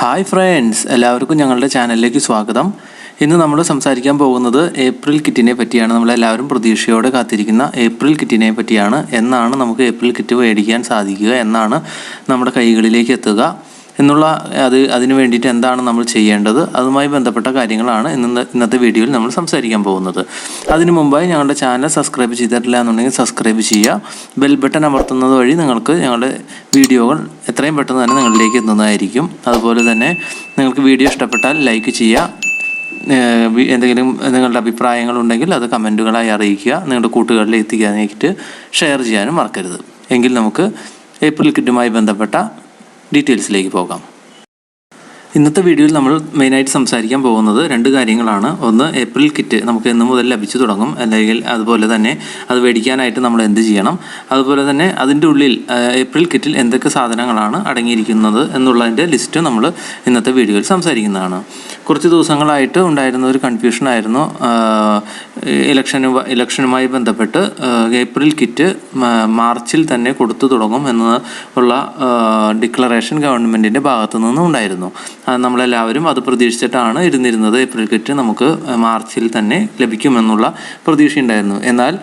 Hi friends, എല്ലാവർക്കും ഞങ്ങളുടെ ചാനലിലേക്ക് സ്വാഗതം. ഇന്ന് നമ്മൾ സംസാരിക്കാൻ പോകുന്നത് ഏപ്രിൽ കിറ്റിനെ പറ്റിയാണ്. നമ്മളെല്ലാവരും പ്രതീക്ഷയോടെ കാത്തിരിക്കുന്ന ഏപ്രിൽ കിറ്റിനെ പറ്റിയാണ്. എന്നാണ് നമുക്ക് ഏപ്രിൽ കിറ്റ് മേടിക്കാൻ സാധിക്കുക, എന്നാണ് നമ്മുടെ കൈകളിലേക്ക് എത്തുക എന്നുള്ള അതിന് വേണ്ടിയിട്ട് എന്താണ് നമ്മൾ ചെയ്യേണ്ടത്, അതുമായി ബന്ധപ്പെട്ട കാര്യങ്ങളാണ് ഇന്നത്തെ വീഡിയോയിൽ നമ്മൾ സംസാരിക്കാൻ പോകുന്നത്. അതിനു മുമ്പായി ഞങ്ങളുടെ ചാനൽ സബ്സ്ക്രൈബ് ചെയ്തിട്ടില്ല എന്നുണ്ടെങ്കിൽ സബ്സ്ക്രൈബ് ചെയ്യുക. ബെൽ ബട്ടൺ അമർത്തുന്നത് വഴി നിങ്ങൾക്ക് ഞങ്ങളുടെ വീഡിയോകൾ എത്രയും പെട്ടെന്ന് തന്നെ നിങ്ങളിലേക്ക് എത്തുന്നതായിരിക്കും. അതുപോലെ തന്നെ നിങ്ങൾക്ക് വീഡിയോ ഇഷ്ടപ്പെട്ടാൽ ലൈക്ക് ചെയ്യുക. എന്തെങ്കിലും നിങ്ങളുടെ അഭിപ്രായങ്ങളുണ്ടെങ്കിൽ അത് കമൻറ്റുകളായി അറിയിക്കുക. നിങ്ങളുടെ കൂട്ടുകാരിൽ എത്തിക്കാനായിട്ട് ഷെയർ ചെയ്യാനും മറക്കരുത്. എങ്കിൽ നമുക്ക് ഏപ്രിൽ കിറ്റുമായി ബന്ധപ്പെട്ട ഡീറ്റെയിൽസിലേക്ക് പോകാം. ഇന്നത്തെ വീഡിയോയിൽ നമ്മൾ മെയിനായിട്ട് സംസാരിക്കാൻ പോകുന്നത് രണ്ട് കാര്യങ്ങളാണ്. ഒന്ന്, ഏപ്രിൽ കിറ്റ് നമുക്ക് എന്ന് മുതൽ ലഭിച്ചു തുടങ്ങും, അല്ലെങ്കിൽ അതുപോലെ തന്നെ അത് മേടിക്കാനായിട്ട് നമ്മൾ എന്ത് ചെയ്യണം, അതുപോലെ തന്നെ അതിൻ്റെ ഉള്ളിൽ ഏപ്രിൽ കിറ്റിൽ എന്തൊക്കെ സാധനങ്ങളാണ് അടങ്ങിയിരിക്കുന്നത് എന്നുള്ളതിൻ്റെ ലിസ്റ്റ് നമ്മൾ ഇന്നത്തെ വീഡിയോയിൽ സംസാരിക്കുന്നതാണ്. കുറച്ച് ദിവസങ്ങളായിട്ട് ഉണ്ടായിരുന്ന ഒരു കൺഫ്യൂഷനായിരുന്നു ഇലക്ഷനുമായി ബന്ധപ്പെട്ട് ഏപ്രിൽ കിറ്റ് മാർച്ചിൽ തന്നെ കൊടുത്തു തുടങ്ങും എന്നുള്ള ഡിക്ലറേഷൻ ഗവൺമെൻറ്റിൻ്റെ ഭാഗത്തു നിന്നും ഉണ്ടായിരുന്നു. നമ്മളെല്ലാവരും അത് പ്രതീക്ഷിച്ചിട്ടാണ് ഇരുന്നിരുന്നത്. ഏപ്രിൽ കിറ്റ് നമുക്ക് മാർച്ചിൽ തന്നെ ലഭിക്കുമെന്നുള്ള പ്രതീക്ഷയുണ്ടായിരുന്നു. എന്നാൽ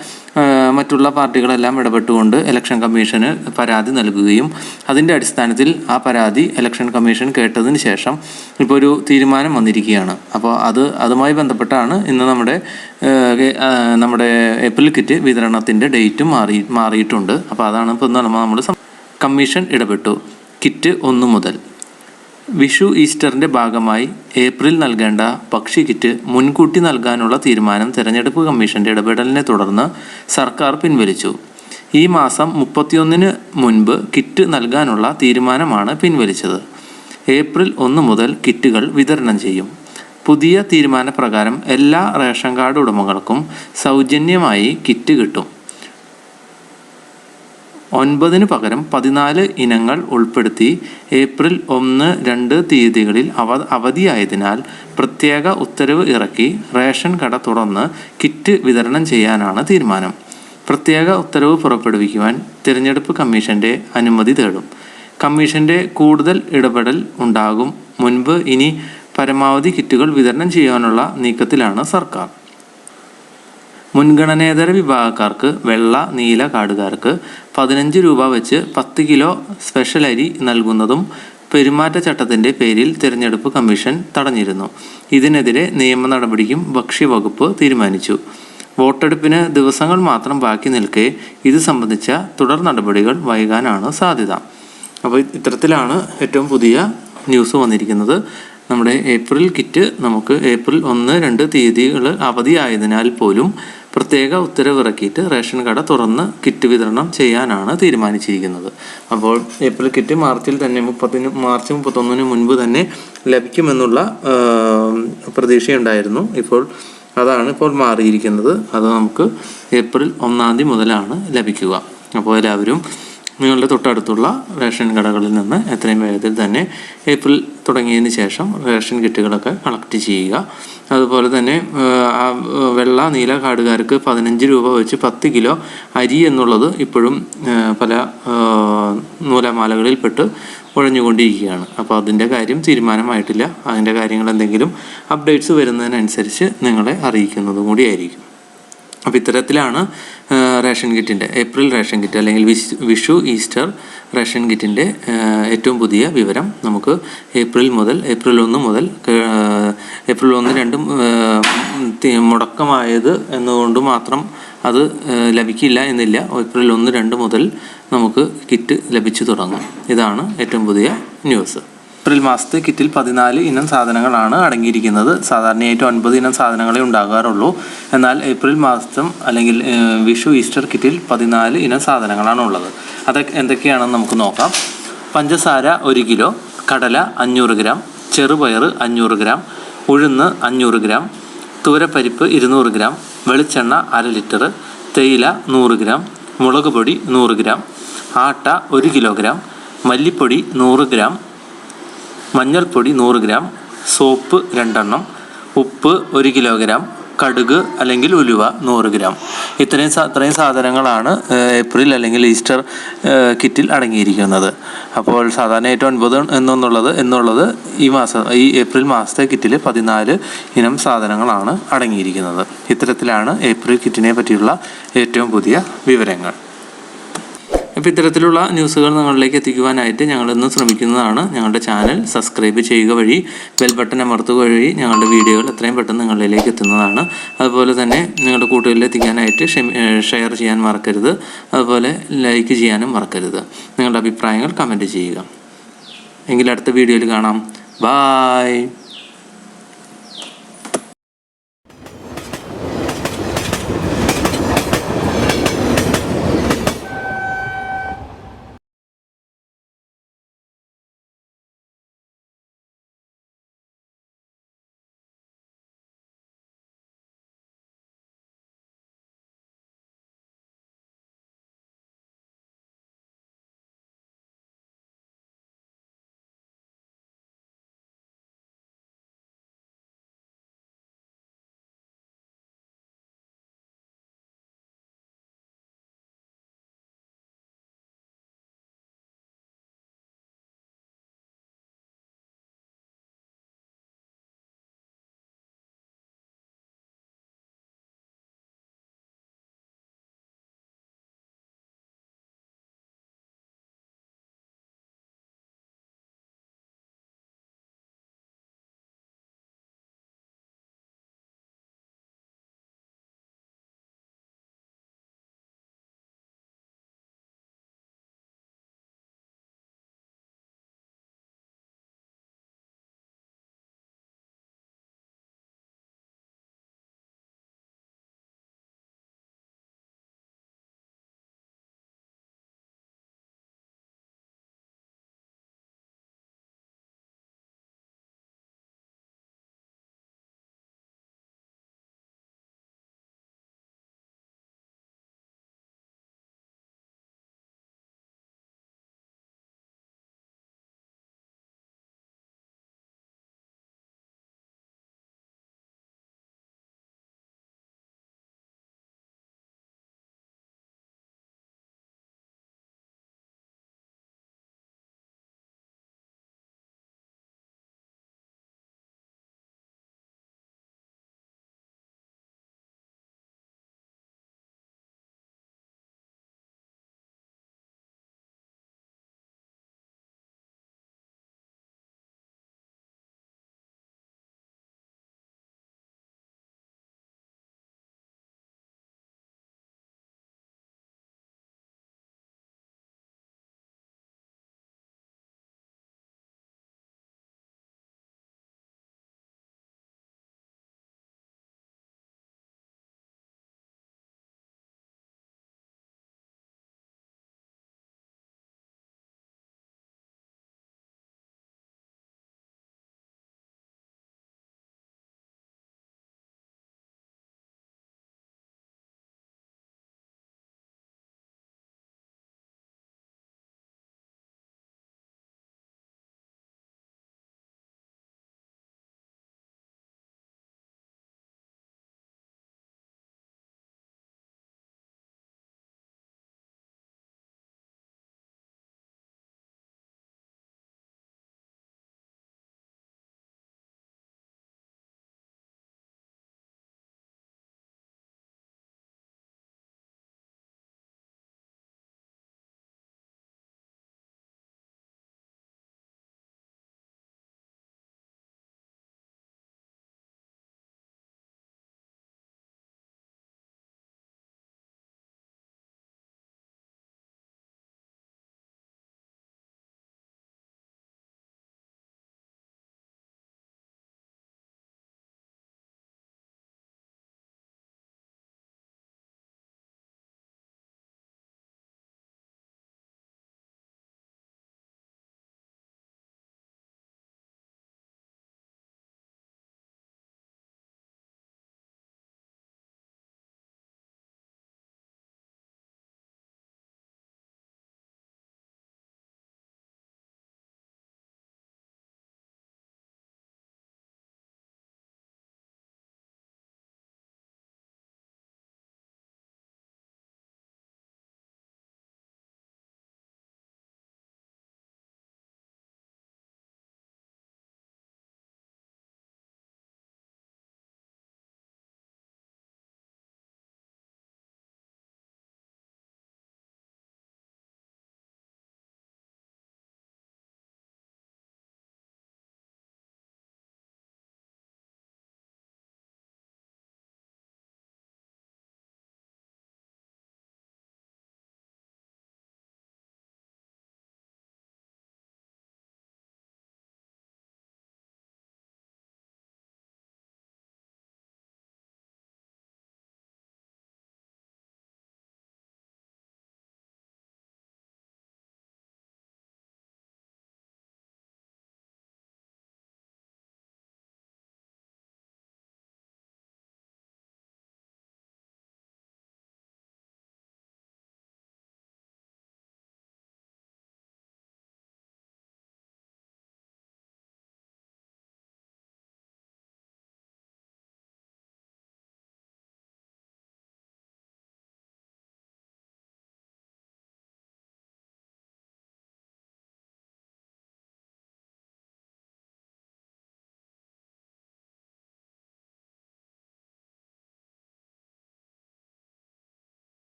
മറ്റുള്ള പാർട്ടികളെല്ലാം ഇടപെട്ടുകൊണ്ട് ഇലക്ഷൻ കമ്മീഷന് പരാതി നൽകുകയും അതിൻ്റെ അടിസ്ഥാനത്തിൽ ആ പരാതി ഇലക്ഷൻ കമ്മീഷൻ കേട്ടതിന് ശേഷം ഇപ്പോൾ ഒരു തീരുമാനം വന്നിരിക്കുകയാണ്. അപ്പോൾ അതുമായി ബന്ധപ്പെട്ടാണ് ഇന്ന് നമ്മുടെ ഏപ്രിൽ കിറ്റ് വിതരണത്തിൻ്റെ ഡേറ്റും മാറിയിട്ടുണ്ട്. അപ്പോൾ അതാണ് ഇപ്പോൾ നമ്മൾ കമ്മീഷൻ ഇടപെട്ടു. കിറ്റ് 1 മുതൽ വിഷു-ഈസ്റ്ററിൻ്റെ ഭാഗമായി ഏപ്രിൽ നൽകേണ്ട ഭക്ഷ്യ കിറ്റ് മുൻകൂട്ടി നൽകാനുള്ള തീരുമാനം തെരഞ്ഞെടുപ്പ് കമ്മീഷൻ്റെ ഇടപെടലിനെ തുടർന്ന് സർക്കാർ പിൻവലിച്ചു. ഈ മാസം 31 മുൻപ് കിറ്റ് നൽകാനുള്ള തീരുമാനമാണ് പിൻവലിച്ചത്. ഏപ്രിൽ 1 മുതൽ കിറ്റുകൾ വിതരണം ചെയ്യും. പുതിയ തീരുമാനപ്രകാരം എല്ലാ റേഷൻ കാർഡ് ഉടമകൾക്കും സൗജന്യമായി കിറ്റ് കിട്ടും. 9 പകരം 14 ഇനങ്ങൾ ഉൾപ്പെടുത്തി ഏപ്രിൽ 1, 2 തീയതികളിൽ അവധിയായതിനാൽ പ്രത്യേക ഉത്തരവ് ഇറക്കി റേഷൻ കട തുറന്ന് കിറ്റ് വിതരണം ചെയ്യാനാണ് തീരുമാനം. പ്രത്യേക ഉത്തരവ് പുറപ്പെടുവിക്കുവാൻ തിരഞ്ഞെടുപ്പ് കമ്മീഷൻ്റെ അനുമതി തേടും. കമ്മീഷൻ്റെ കൂടുതൽ ഇടപെടൽ ഉണ്ടാകും മുൻപ്. ഇനി പരമാവധി കിറ്റുകൾ വിതരണം ചെയ്യാനുള്ള നീക്കത്തിലാണ് സർക്കാർ. മുൻഗണനേതര വിഭാഗക്കാർക്ക്, വെള്ള നീല കാർഡുകാർക്ക് 15 രൂപ വെച്ച് 10 കിലോ സ്പെഷ്യൽ അരി നൽകുന്നതും പെരുമാറ്റച്ചട്ടത്തിൻ്റെ പേരിൽ തിരഞ്ഞെടുപ്പ് കമ്മീഷൻ തടഞ്ഞിരുന്നു. ഇതിനെതിരെ നിയമ നടപടിക്കും ഭക്ഷ്യവകുപ്പ് തീരുമാനിച്ചു. വോട്ടെടുപ്പിന് ദിവസങ്ങൾ മാത്രം ബാക്കി നിൽക്കെ ഇത് സംബന്ധിച്ച തുടർ നടപടികൾ വൈകാനാണ് സാധ്യത. അപ്പോൾ ഇത്തരത്തിലാണ് ഏറ്റവും പുതിയ ന്യൂസ് വന്നിരിക്കുന്നത്. നമ്മുടെ ഏപ്രിൽ കിറ്റ് നമുക്ക് ഏപ്രിൽ 1, 2 തീയതികൾ അവധിയായതിനാൽ പോലും പ്രത്യേക ഉത്തരവിറക്കിയിട്ട് റേഷൻ കട തുറന്ന് കിറ്റ് വിതരണം ചെയ്യാനാണ് തീരുമാനിച്ചിരിക്കുന്നത്. അപ്പോൾ ഏപ്രിൽ കിറ്റ് മാർച്ചിൽ തന്നെ മാർച്ച് 31 മുൻപ് തന്നെ ലഭിക്കുമെന്നുള്ള പ്രതീക്ഷയുണ്ടായിരുന്നു. അതാണ് ഇപ്പോൾ മാറിയിരിക്കുന്നത്. അത് നമുക്ക് ഏപ്രിൽ 1 മുതലാണ് ലഭിക്കുക. അപ്പോൾ എല്ലാവരും നിങ്ങളുടെ തൊട്ടടുത്തുള്ള റേഷൻ കടകളിൽ നിന്ന് എത്രയും വേഗത്തിൽ തന്നെ ഏപ്രിൽ തുടങ്ങിയതിന് ശേഷം റേഷൻ കിറ്റുകളൊക്കെ കളക്ട് ചെയ്യുക. അതുപോലെ തന്നെ വെള്ള നീല കാർഡുകാർക്ക് 15 രൂപ വെച്ച് 10 കിലോ അരി എന്നുള്ളത് ഇപ്പോഴും പല നൂലാമാലകളിൽപ്പെട്ട് ഉഴഞ്ഞുകൊണ്ടിരിക്കുകയാണ്. അപ്പോൾ അതിൻ്റെ കാര്യം തീരുമാനമായിട്ടില്ല. അതിൻ്റെ കാര്യങ്ങൾ എന്തെങ്കിലും അപ്ഡേറ്റ്സ് വരുന്നതിനനുസരിച്ച് നിങ്ങളെ അറിയിക്കുന്നതും കൂടിയായിരിക്കും. അപ്പോൾ ഇത്തരത്തിലാണ് റേഷൻ കിറ്റിൻ്റെ ഏപ്രിൽ റേഷൻ കിറ്റ് അല്ലെങ്കിൽ വിഷു-ഈസ്റ്റർ റേഷൻ കിറ്റിൻ്റെ ഏറ്റവും പുതിയ വിവരം. നമുക്ക് ഏപ്രിൽ 1 മുതൽ ഏപ്രിൽ 1, 2 മുടക്കമായത് എന്നുകൊണ്ട് മാത്രം അത് ലഭിക്കില്ല എന്നില്ല. ഏപ്രിൽ 1, 2 മുതൽ നമുക്ക് കിറ്റ് ലഭിച്ചു തുടങ്ങും. ഇതാണ് ഏറ്റവും പുതിയ ന്യൂസ്. ഏപ്രിൽ മാസത്തെ കിറ്റിൽ 14 ഇനം സാധനങ്ങളാണ് അടങ്ങിയിരിക്കുന്നത്. സാധാരണയായിട്ട് 9 ഇനം സാധനങ്ങളെ ഉണ്ടാകാറുള്ളൂ. എന്നാൽ ഏപ്രിൽ മാസം അല്ലെങ്കിൽ വിഷു-ഈസ്റ്റർ കിറ്റിൽ 14 ഇനം സാധനങ്ങളാണ് ഉള്ളത്. അതൊക്കെ എന്തൊക്കെയാണെന്ന് നമുക്ക് നോക്കാം. പഞ്ചസാര 1 കിലോ, കടല 500 ഗ്രാം, ചെറുപയർ 500 ഗ്രാം, ഉഴുന്ന് 500 ഗ്രാം, തൂരപ്പരിപ്പ് 200 ഗ്രാം, വെളിച്ചെണ്ണ 1/2 ലിറ്റർ, തേയില 100 ഗ്രാം, മുളക് പൊടി 100 ഗ്രാം, ആട്ട 1 കിലോഗ്രാം, മല്ലിപ്പൊടി 100 ഗ്രാം, മഞ്ഞൾപ്പൊടി 100 ഗ്രാം, സോപ്പ് 2 എണ്ണം, ഉപ്പ് 1 കിലോഗ്രാം, കടുക് അല്ലെങ്കിൽ ഉലുവ 100 ഗ്രാം. ഇത്രയും സാധനങ്ങളാണ് ഏപ്രിൽ അല്ലെങ്കിൽ ഈസ്റ്റർ കിറ്റിൽ അടങ്ങിയിരിക്കുന്നത്. അപ്പോൾ സാധാരണ ഏറ്റവും 9 എന്നുള്ളത് ഈ ഏപ്രിൽ മാസത്തെ കിറ്റിൽ 14 ഇനം സാധനങ്ങളാണ് അടങ്ങിയിരിക്കുന്നത്. ഇത്തരത്തിലാണ് ഏപ്രിൽ കിറ്റിനെ പറ്റിയുള്ള ഏറ്റവും പുതിയ വിവരങ്ങൾ. അപ്പോൾ ഇത്തരത്തിലുള്ള ന്യൂസുകൾ നിങ്ങളിലേക്ക് എത്തിക്കുവാനായിട്ട് ഞങ്ങളിന്ന് ശ്രമിക്കുന്നതാണ്. ഞങ്ങളുടെ ചാനൽ സബ്സ്ക്രൈബ് ചെയ്യുക വഴി ബെൽ ബട്ടൺ അമർത്തുക വഴി ഞങ്ങളുടെ വീഡിയോകൾ എത്രയും പെട്ടെന്ന് നിങ്ങളിലേക്ക് എത്തുന്നതാണ്. അതുപോലെ തന്നെ നിങ്ങളുടെ കൂട്ടുകാരിൽ എത്തിക്കാനായിട്ട് ഷെയർ ചെയ്യാൻ മറക്കരുത്. അതുപോലെ ലൈക്ക് ചെയ്യാനും മറക്കരുത്. നിങ്ങളുടെ അഭിപ്രായങ്ങൾ കമൻറ്റ് ചെയ്യുക. എങ്കിൽ അടുത്ത വീഡിയോയിൽ കാണാം. ബായ്.